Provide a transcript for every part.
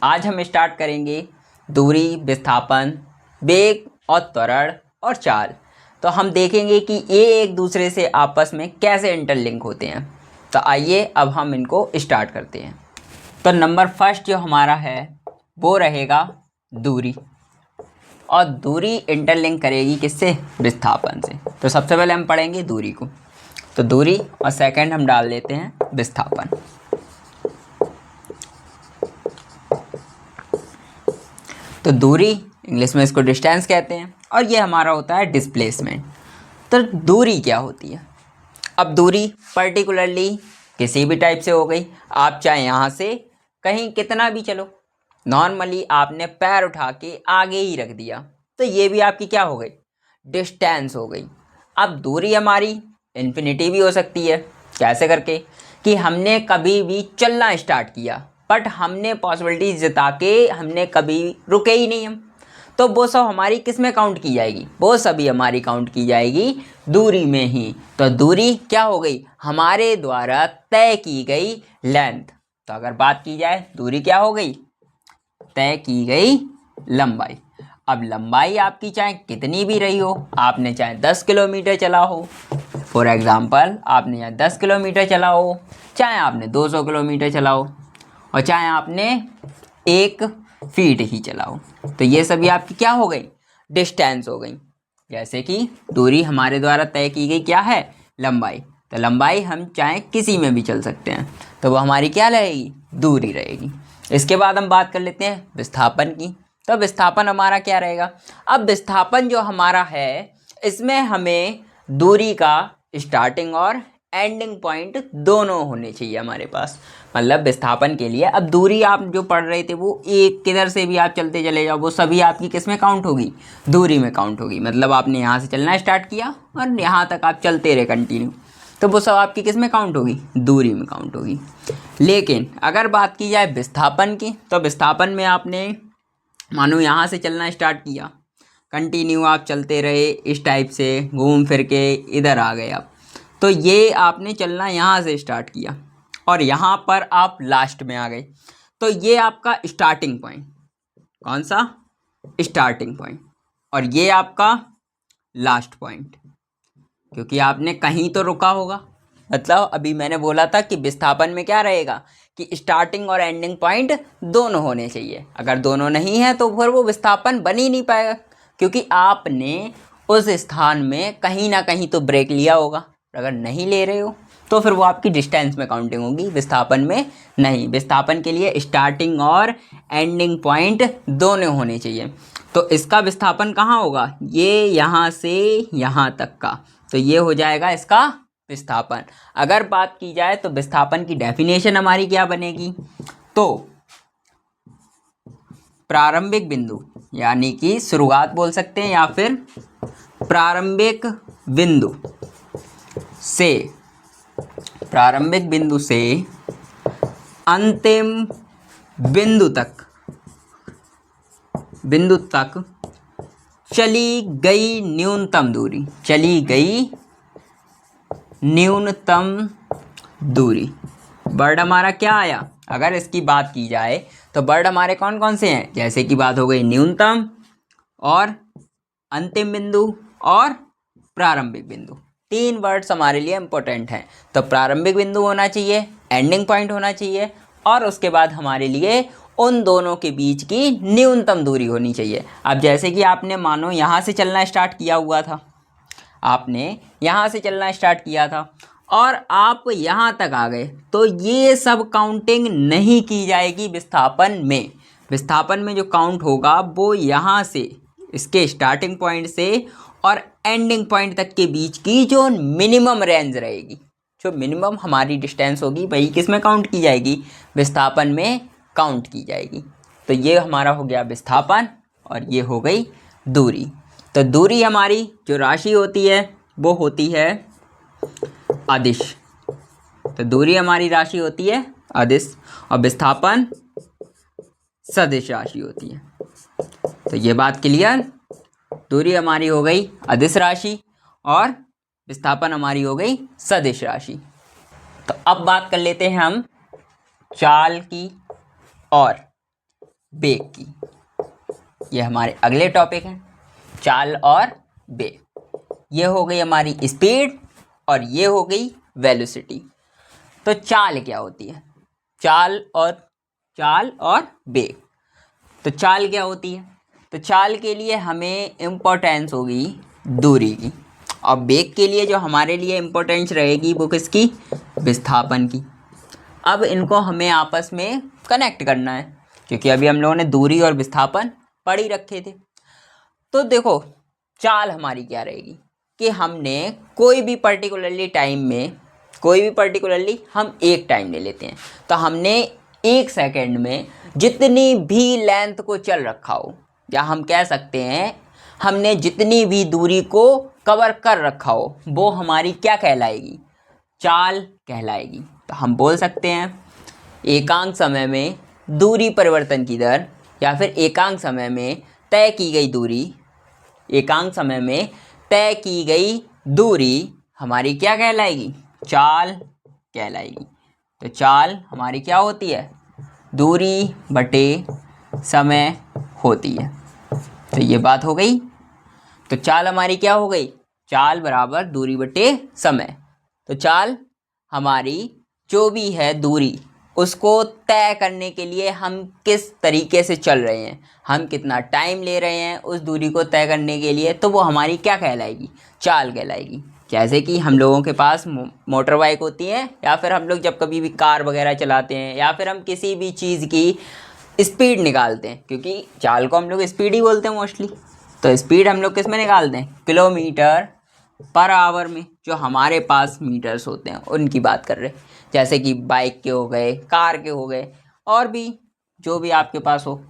आज हम स्टार्ट करेंगे दूरी, विस्थापन, वेग और त्वरण और चाल। तो हम देखेंगे कि ये एक दूसरे से आपस में कैसे इंटरलिंक होते हैं। तो आइए अब हम इनको स्टार्ट करते हैं। तो नंबर फर्स्ट जो हमारा है वो रहेगा दूरी, और दूरी इंटरलिंक करेगी किससे? विस्थापन से। तो सबसे पहले हम पढ़ेंगे दूरी को। तो दूरी और सेकंड हम डाल देते हैं विस्थापन। तो दूरी इंग्लिश में इसको डिस्टेंस कहते हैं और ये हमारा होता है डिस्प्लेसमेंट। तो दूरी क्या होती है? अब दूरी पर्टिकुलरली किसी भी टाइप से हो गई, आप चाहे यहाँ से कहीं कितना भी चलो, नॉर्मली आपने पैर उठा के आगे ही रख दिया तो ये भी आपकी क्या हो गई? डिस्टेंस हो गई। अब दूरी हमारी इन्फिनिटी भी हो सकती है। कैसे करके? कि हमने कभी भी चलना स्टार्ट किया बट हमने पॉसिबिलिटी जता के हमने कभी रुके ही नहीं हम, तो वो सब हमारी किस में काउंट की जाएगी? वो सभी हमारी काउंट की जाएगी दूरी में ही। तो दूरी क्या हो गई? हमारे द्वारा तय की गई लेंथ। तो अगर बात की जाए दूरी क्या हो गई? तय की गई लंबाई। अब लंबाई आपकी चाहे कितनी भी रही हो, आपने चाहे 10 किलोमीटर चला हो, फॉर एग्जांपल आपने चाहे 10 किलोमीटर चला हो, चाहे आपने 200 किलोमीटर चला हो, और चाहे आपने 1 फीट ही चला हो, तो ये सभी आपकी क्या हो गई? डिस्टेंस हो गई। जैसे कि दूरी हमारे द्वारा तय की गई क्या है? लंबाई। तो लंबाई हम चाहे किसी में भी चल सकते हैं, तो वो हमारी क्या रहेगी? दूरी रहेगी। इसके बाद हम बात कर लेते हैं विस्थापन की। तो विस्थापन हमारा क्या रहेगा? अब विस्थापन जो हमारा है इसमें हमें दूरी का स्टार्टिंग और एंडिंग पॉइंट दोनों होने चाहिए हमारे पास। मतलब विस्थापन के लिए अब दूरी आप जो पढ़ रहे थे वो एक किधर से भी आप चलते चले जाओ, वो सभी आपकी किस में काउंट होगी? दूरी में काउंट होगी। मतलब आपने यहाँ से चलना स्टार्ट किया और यहाँ तक आप चलते रहे कंटिन्यू, तो वो सब आपकी किस में काउंट होगी? दूरी में काउंट होगी। लेकिन अगर बात की जाए विस्थापन की, तो विस्थापन में आपने मानो यहाँ से चलना स्टार्ट किया, कंटिन्यू आप चलते रहे इस टाइप से, घूम फिर के इधर आ गए आप, तो ये आपने चलना यहाँ से स्टार्ट किया और यहाँ पर आप लास्ट में आ गए, तो ये आपका स्टार्टिंग पॉइंट। कौन सा? Starting point. और ये आपका लास्ट पॉइंट, क्योंकि आपने कहीं तो रुका होगा। मतलब अभी मैंने बोला था कि विस्थापन में क्या रहेगा कि स्टार्टिंग और एंडिंग पॉइंट दोनों होने चाहिए। अगर दोनों नहीं है तो फिर वो विस्थापन बन ही नहीं पाएगा, क्योंकि आपने उस स्थान में कहीं ना कहीं तो ब्रेक लिया होगा। अगर नहीं ले रहे हो तो फिर वो आपकी डिस्टेंस में काउंटिंग होगी, विस्थापन में नहीं। विस्थापन के लिए स्टार्टिंग और एंडिंग पॉइंट दोनों होने चाहिए। तो इसका विस्थापन कहाँ होगा? ये यहाँ से यहाँ तक का, तो ये हो जाएगा इसका विस्थापन। अगर बात की जाए तो विस्थापन की डेफिनेशन हमारी क्या बनेगी? तो प्रारंभिक बिंदु यानी कि शुरुआत बोल सकते हैं, या फिर प्रारंभिक बिंदु से अंतिम बिंदु तक चली गई न्यूनतम दूरी। वर्ड हमारा क्या आया? अगर इसकी बात की जाए तो वर्ड हमारे कौन कौन से हैं? जैसे कि बात हो गई न्यूनतम और अंतिम बिंदु और प्रारंभिक बिंदु। 3 वर्ड्स हमारे लिए इंपॉर्टेंट हैं। तो प्रारंभिक बिंदु होना चाहिए, एंडिंग पॉइंट होना चाहिए, और उसके बाद हमारे लिए उन दोनों के बीच की न्यूनतम दूरी होनी चाहिए। अब जैसे कि आपने मानो यहाँ से चलना स्टार्ट किया हुआ था, आपने यहाँ से चलना स्टार्ट किया था और आप यहाँ तक आ गए, तो ये सब काउंटिंग नहीं की जाएगी विस्थापन में। विस्थापन में जो काउंट होगा वो यहाँ से, इसके स्टार्टिंग पॉइंट से और एंडिंग पॉइंट तक के बीच की जो मिनिमम रेंज रहेगी, जो मिनिमम हमारी डिस्टेंस होगी, वही किस में काउंट की जाएगी? विस्थापन में काउंट की जाएगी। तो ये हमारा हो गया विस्थापन और ये हो गई दूरी। तो दूरी हमारी जो राशि होती है वो होती है अदिश। तो दूरी हमारी राशि होती है अदिश और विस्थापन सदिश राशि होती है। तो ये बात क्लियर? दूरी हमारी हो गई अदिश राशि और विस्थापन हमारी हो गई सदिश राशि। तो अब बात कर लेते हैं हम चाल की। और बेग की। ये हमारे अगले टॉपिक हैं, चाल और बेग। ये हो गई हमारी स्पीड और ये हो गई वेलोसिटी। तो चाल क्या होती है? चाल और बेग। तो चाल क्या होती है? तो चाल के लिए हमें इम्पोर्टेंस होगी दूरी की, और बेग के लिए जो हमारे लिए इम्पोर्टेंस रहेगी वो किसकी? विस्थापन की। अब इनको हमें आपस में कनेक्ट करना है, क्योंकि अभी हम लोगों ने दूरी और विस्थापन पढ़ ही रखे थे। तो देखो, चाल हमारी क्या रहेगी कि हमने कोई भी पर्टिकुलरली हम एक टाइम ले लेते हैं, तो हमने 1 सेकेंड में जितनी भी लेंथ को चल रखा हो, या हम कह सकते हैं हमने जितनी भी दूरी को कवर कर रखा हो, वो हमारी क्या कहलाएगी? चाल कहलाएगी। तो हम बोल सकते हैं एकांक समय में दूरी परिवर्तन की दर, या फिर एकांक समय में तय की गई दूरी हमारी क्या कहलाएगी? चाल कहलाएगी। तो चाल हमारी क्या होती है? दूरी बटे समय होती है। तो ये बात हो गई। तो चाल हमारी क्या हो गई? चाल बराबर दूरी बटे समय। तो चाल हमारी जो भी है दूरी, उसको तय करने के लिए हम किस तरीके से चल रहे हैं, हम कितना टाइम ले रहे हैं उस दूरी को तय करने के लिए, तो वो हमारी क्या कहलाएगी? चाल कहलाएगी। जैसे कि हम लोगों के पास मोटर बाइक होती है, या फिर हम लोग जब कभी भी कार वगैरह चलाते हैं, या फिर हम किसी भी चीज़ की स्पीड निकालते हैं, क्योंकि चाल को हम लोग स्पीड ही बोलते हैं मोस्टली। तो स्पीड हम लोग किस में निकालते हैं? किलोमीटर पर आवर में। जो हमारे पास मीटर्स होते हैं उनकी बात कर रहे हैं, जैसे कि बाइक के हो गए, कार के हो गए, और भी जो भी आपके पास हो,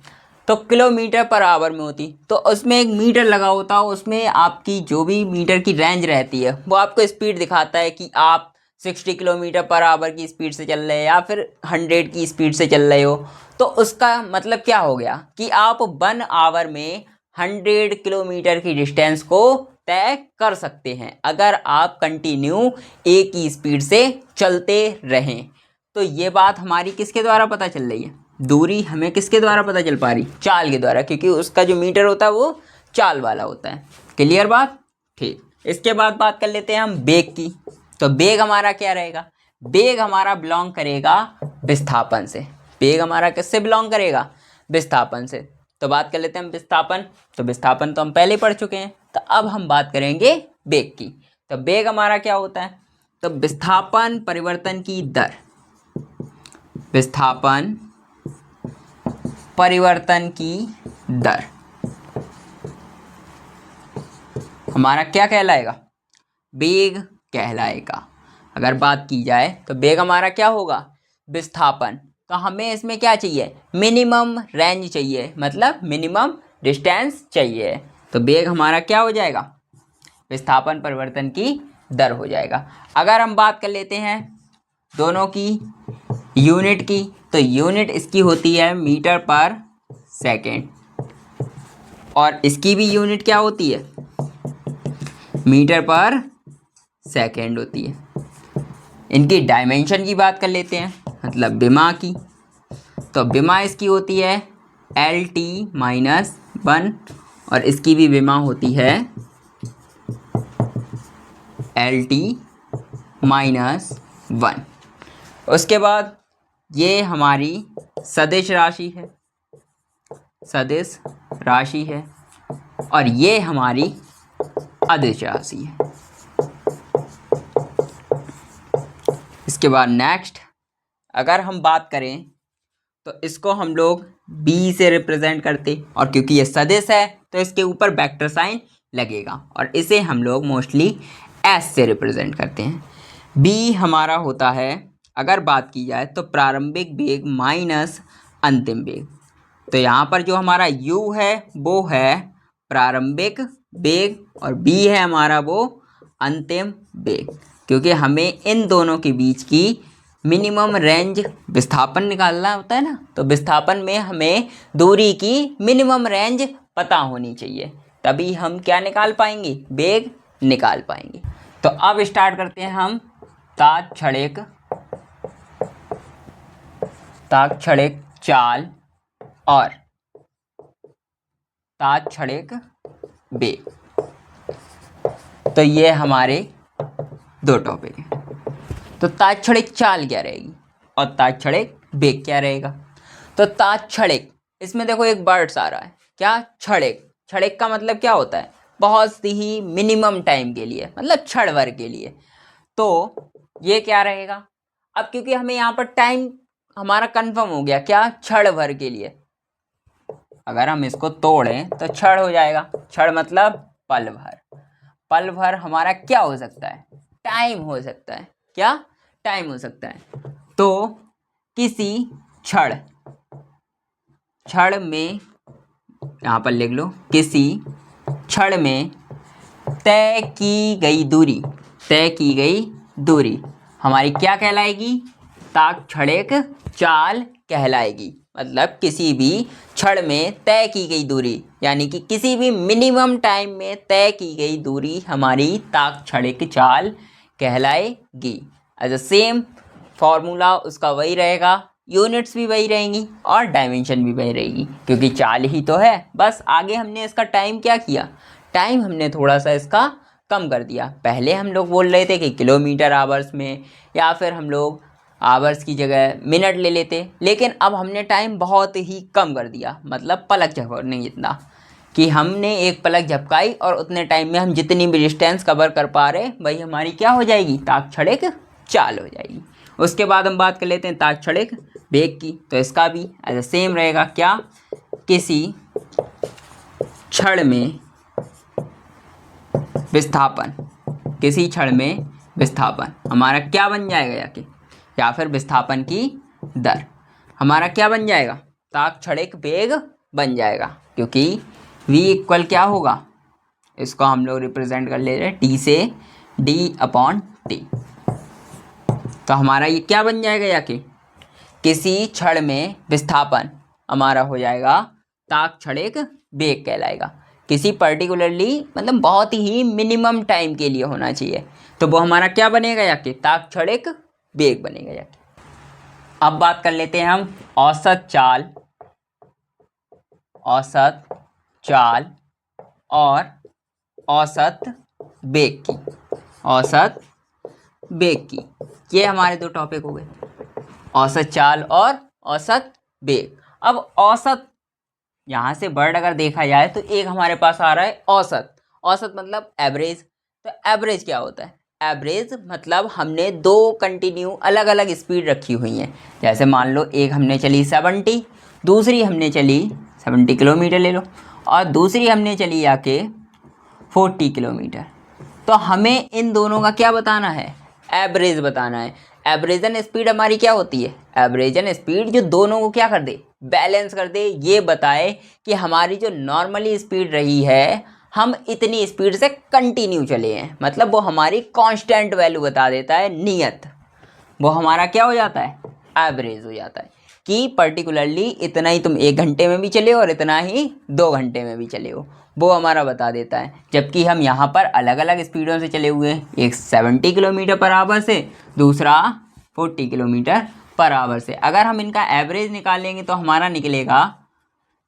तो किलोमीटर पर आवर में होती। तो उसमें एक मीटर लगा होता है, उसमें आपकी जो भी मीटर की रेंज रहती है वो आपको स्पीड दिखाता है कि आप 60 किलोमीटर पर आवर की स्पीड से चल रहे हैं या फिर 100 की स्पीड से चल रहे हो। तो उसका मतलब क्या हो गया कि आप 1 आवर में 100 किलोमीटर की डिस्टेंस को तय कर सकते हैं, अगर आप कंटिन्यू एक ही स्पीड से चलते रहें। तो ये बात हमारी किसके द्वारा पता चल रही है? दूरी हमें किसके द्वारा पता चल पा रही? चाल के द्वारा, क्योंकि उसका जो मीटर होता है वो चाल वाला होता है। क्लियर बात? ठीक। इसके बाद बात कर लेते हैं हम बेग की। तो बेग हमारा क्या रहेगा? बेग हमारा बिलोंग करेगा विस्थापन से। बेग हमारा किससे बिलोंग करेगा? विस्थापन से। तो बात कर लेते हैं हम विस्थापन। तो विस्थापन तो हम पहले ही पढ़ चुके हैं, तो अब हम बात करेंगे बेग की। तो बेग हमारा क्या होता है? तो विस्थापन परिवर्तन की दर। विस्थापन परिवर्तन की दर हमारा क्या कहलाएगा? बेग कहलाएगा। अगर बात की जाए तो बेग हमारा क्या होगा? विस्थापन। तो हमें इसमें क्या चाहिए? मिनिमम रेंज चाहिए, मतलब मिनिमम डिस्टेंस चाहिए। तो बेग हमारा क्या हो जाएगा? विस्थापन परिवर्तन की दर हो जाएगा। अगर हम बात कर लेते हैं दोनों की यूनिट की, तो यूनिट इसकी होती है मीटर पर सेकेंड, और इसकी भी यूनिट क्या होती है? मीटर पर सेकेंड होती है। इनकी डायमेंशन की बात कर लेते हैं, मतलब विमा की। तो विमा इसकी होती है Lt-1, और इसकी भी विमा होती है Lt-1। उसके बाद ये हमारी सदिश राशि है, और ये हमारी अदिश राशि है। इसके बाद नेक्स्ट अगर हम बात करें तो इसको हम लोग b से रिप्रेजेंट करते, और क्योंकि ये सदिश है तो इसके ऊपर वेक्टर साइन लगेगा, और इसे हम लोग मोस्टली s से रिप्रेजेंट करते हैं। b हमारा होता है, अगर बात की जाए तो प्रारंभिक वेग माइनस अंतिम वेग। तो यहाँ पर जो हमारा u है वो है प्रारंभिक वेग, और b है हमारा वो अंतिम वेग, क्योंकि हमें इन दोनों के बीच की मिनिमम रेंज विस्थापन निकालना होता है ना। तो विस्थापन में हमें दूरी की मिनिमम रेंज पता होनी चाहिए, तभी हम क्या निकाल पाएंगे? वेग निकाल पाएंगे। तो अब स्टार्ट करते हैं हम तात्क्षणिक चाल और ताज छड़ेक बेग। तो ये हमारे दो टॉपिक हैं। तो ताज छड़ेक चाल क्या रहेगी और ताज छड़ेक बेग क्या रहेगा। तो ताज छड़ेक, इसमें देखो एक वर्ड्स आ रहा है, क्या, छड़ेक। छड़ेक का मतलब क्या होता है, बहुत ही मिनिमम टाइम के लिए, मतलब क्षण भर के लिए। तो ये क्या रहेगा, अब क्योंकि हमें यहाँ पर टाइम हमारा कंफर्म हो गया, क्या, क्षण भर के लिए। अगर हम इसको तोड़ें तो क्षण हो जाएगा, क्षण मतलब पल भर। पल भर हमारा क्या हो सकता है, टाइम हो सकता है, क्या, टाइम हो सकता है। तो किसी क्षण, क्षण में, यहाँ पर लिख लो, किसी क्षण में तय की गई दूरी, तय की गई दूरी हमारी क्या कहलाएगी, ताक छड़ेक चाल कहलाएगी। मतलब किसी भी क्षण में तय की गई दूरी, यानी कि किसी भी मिनिमम टाइम में तय की गई दूरी हमारी ताक छड़ेक चाल कहलाएगी। एज अ सेम फॉर्मूला उसका वही रहेगा, यूनिट्स भी वही रहेंगी और डायमेंशन भी वही रहेगी, क्योंकि चाल ही तो है। बस आगे हमने इसका टाइम क्या किया, टाइम हमने थोड़ा सा इसका कम कर दिया। पहले हम लोग बोल रहे थे कि किलोमीटर आवर्स में, या फिर हम लोग आवर्स की जगह मिनट ले लेते, लेकिन अब हमने टाइम बहुत ही कम कर दिया, मतलब पलक झपकने जितना, कि हमने एक पलक झपकाई और उतने टाइम में हम जितनी भी डिस्टेंस कवर कर पा रहे वही हमारी क्या हो जाएगी, ताक छड़ेक चाल हो जाएगी। उसके बाद हम बात कर लेते हैं ताक छड़ेक बेग की। तो इसका भी एज सेम रहेगा, क्या, किसी क्षण में विस्थापन, किसी क्षण में विस्थापन हमारा क्या बन जाएगा, या फिर विस्थापन की दर हमारा क्या बन जाएगा, ताक छड़ेक बेग बन जाएगा। क्योंकि v इक्वल क्या होगा, इसको हम लोग रिप्रेजेंट कर ले रहे हैं t से d/t। तो हमारा ये क्या बन जाएगा, किसी क्षण में विस्थापन हमारा हो जाएगा ताक छड़ेक बेग कहलाएगा। किसी पर्टिकुलरली, मतलब बहुत ही मिनिमम टाइम के लिए होना चाहिए, तो वो हमारा क्या बनेगा, ताक छड़ेक बेग बनेगा। अब बात कर लेते हैं हम औसत चाल, औसत चाल और औसत बेग की, औसत बेग की। ये हमारे दो टॉपिक हो गए, औसत चाल और औसत बेग। अब औसत, यहाँ से वर्ड अगर देखा जाए तो एक हमारे पास आ रहा है औसत। औसत मतलब एवरेज। तो एवरेज क्या होता है, एवरेज मतलब हमने दो कंटिन्यू अलग अलग स्पीड रखी हुई हैं। जैसे मान लो एक हमने चली 70, दूसरी हमने चली 70 किलोमीटर ले लो, और दूसरी हमने चली आके 40 किलोमीटर। तो हमें इन दोनों का क्या बताना है, एवरेज बताना है। एवरेजन स्पीड हमारी क्या होती है, एवरेजन स्पीड जो दोनों को क्या कर दे, बैलेंस कर दे, ये बताए कि हमारी जो नॉर्मली स्पीड रही है हम इतनी स्पीड से कंटिन्यू चले हैं, मतलब वो हमारी कांस्टेंट वैल्यू बता देता है, नियत। वो हमारा क्या हो जाता है, एवरेज हो जाता है, कि पर्टिकुलरली इतना ही तुम 1 घंटे में भी चले हो और इतना ही 2 घंटे में भी चले हो, वो हमारा बता देता है। जबकि हम यहाँ पर अलग अलग स्पीडों से चले हुए हैं, एक 70 किलोमीटर पर आवर से, दूसरा 40 किलोमीटर पर आवर से। अगर हम इनका एवरेज निकालेंगे तो हमारा निकलेगा,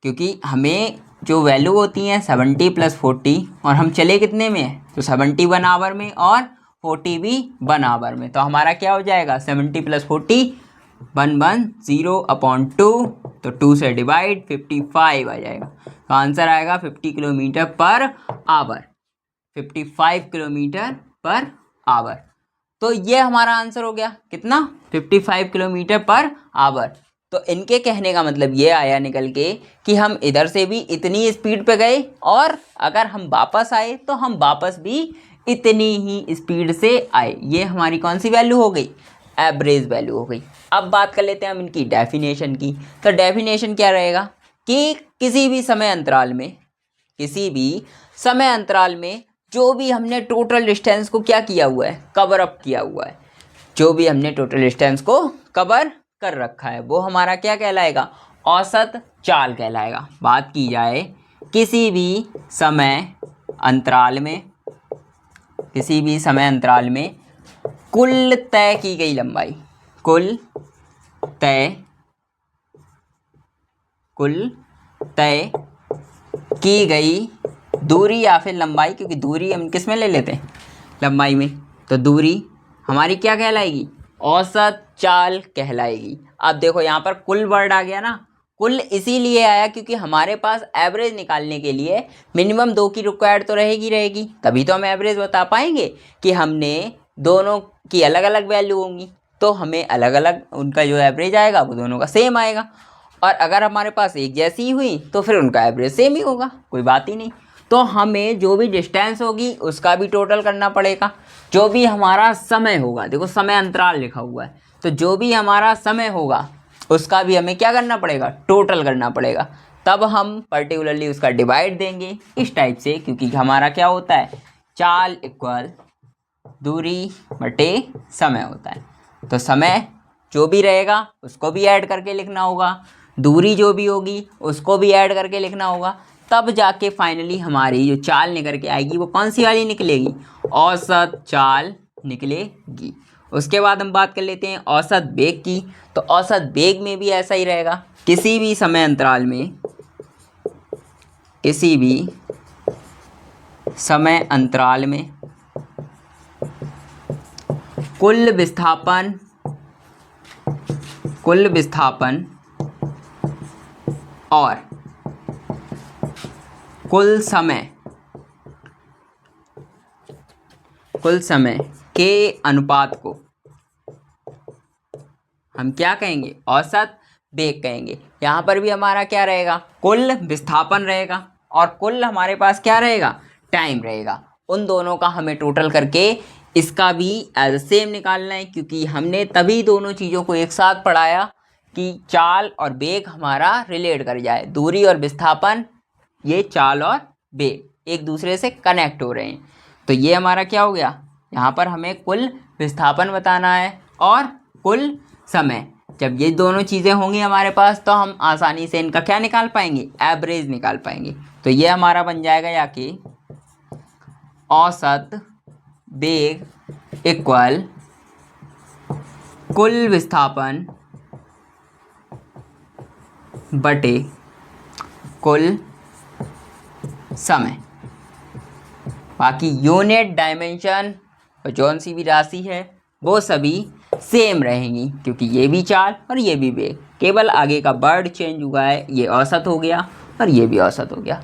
क्योंकि हमें जो वैल्यू होती है 70 + 40, और हम चले कितने में, तो 70 1 आवर में और 40 भी 1 आवर में। तो हमारा क्या हो जाएगा, 70 + 40 110/2, तो 2 से डिवाइड 55 आ जाएगा। तो आंसर आएगा 50 kilometre per hour, 55 kilometre per hour. तो ये हमारा आंसर हो गया, कितना, 55 किलोमीटर पर आवर। तो इनके कहने का मतलब ये आया निकल के कि हम इधर से भी इतनी स्पीड पे गए, और अगर हम वापस आए तो हम वापस भी इतनी ही स्पीड से आए। ये हमारी कौन सी वैल्यू हो गई, एवरेज वैल्यू हो गई। अब बात कर लेते हैं हम इनकी डेफिनेशन की। तो डेफिनेशन क्या रहेगा, कि किसी भी समय अंतराल में, किसी भी समय अंतराल में जो भी हमने टोटल डिस्टेंस को क्या किया हुआ है, कवर अप किया हुआ है, जो भी हमने टोटल डिस्टेंस को कवर कर रखा है, वो हमारा क्या कहलाएगा, औसत चाल कहलाएगा। बात की जाए किसी भी समय अंतराल में, किसी भी समय अंतराल में कुल तय की गई लंबाई, कुल तय की गई दूरी या फिर लंबाई, क्योंकि दूरी हम किस में ले लेते हैं, लंबाई में, तो दूरी हमारी क्या कहलाएगी, औसत चाल कहलाएगी। अब देखो यहाँ पर कुल वर्ड आ गया ना, कुल इसीलिए आया क्योंकि हमारे पास एवरेज निकालने के लिए मिनिमम 2 की रिक्वायर्ड तो रहेगी, तभी तो हम एवरेज बता पाएंगे कि हमने दोनों की अलग अलग वैल्यू होंगी, तो हमें अलग अलग उनका जो एवरेज आएगा वो दोनों का सेम आएगा। और अगर हमारे पास एक जैसी ही हुई तो फिर उनका एवरेज सेम ही होगा, कोई बात ही नहीं। तो हमें जो भी डिस्टेंस होगी उसका भी टोटल करना पड़ेगा, जो भी हमारा समय होगा, देखो समय अंतराल लिखा हुआ है, तो जो भी हमारा समय होगा उसका भी हमें क्या करना पड़ेगा, टोटल करना पड़ेगा। तब हम पर्टिकुलरली उसका डिवाइड देंगे इस टाइप से, क्योंकि हमारा क्या होता है, चाल इक्वल दूरी बटे समय होता है। तो समय जो भी रहेगा उसको भी ऐड करके लिखना होगा, दूरी जो भी होगी उसको भी ऐड करके लिखना होगा, तब जाके फाइनली हमारी जो चाल निकल के आएगी वो कौन सी वाली निकलेगी, औसत चाल निकलेगी। उसके बाद हम बात कर लेते हैं औसत वेग की। तो औसत वेग में भी ऐसा ही रहेगा, किसी भी समय अंतराल में, किसी भी समय अंतराल में कुल विस्थापन और कुल समय के अनुपात को हम क्या कहेंगे, औसत वेग कहेंगे। यहाँ पर भी हमारा क्या रहेगा, कुल विस्थापन रहेगा और कुल हमारे पास क्या रहेगा, टाइम रहेगा। उन दोनों का हमें टोटल करके इसका भी एज सेम निकालना है, क्योंकि हमने तभी दोनों चीज़ों को एक साथ पढ़ाया कि चाल और वेग हमारा रिलेट कर जाए। दूरी और विस्थापन, ये चाल और वेग एक दूसरे से कनेक्ट हो रहे हैं। तो ये हमारा क्या हो गया, यहाँ पर हमें कुल विस्थापन बताना है और कुल समय। जब ये दोनों चीज़ें होंगी हमारे पास तो हम आसानी से इनका क्या निकाल पाएंगे, एवरेज निकाल पाएंगे। तो ये हमारा बन जाएगा या कि औसत वेग इक्वल कुल विस्थापन बटे कुल समय। बाकी यूनिट, डायमेंशन और जौन सी भी राशि है वो सभी सेम रहेंगी, क्योंकि ये भी चाल और ये भी वेग, केवल आगे का वर्ड चेंज हुआ है, ये औसत हो गया और ये भी औसत हो गया।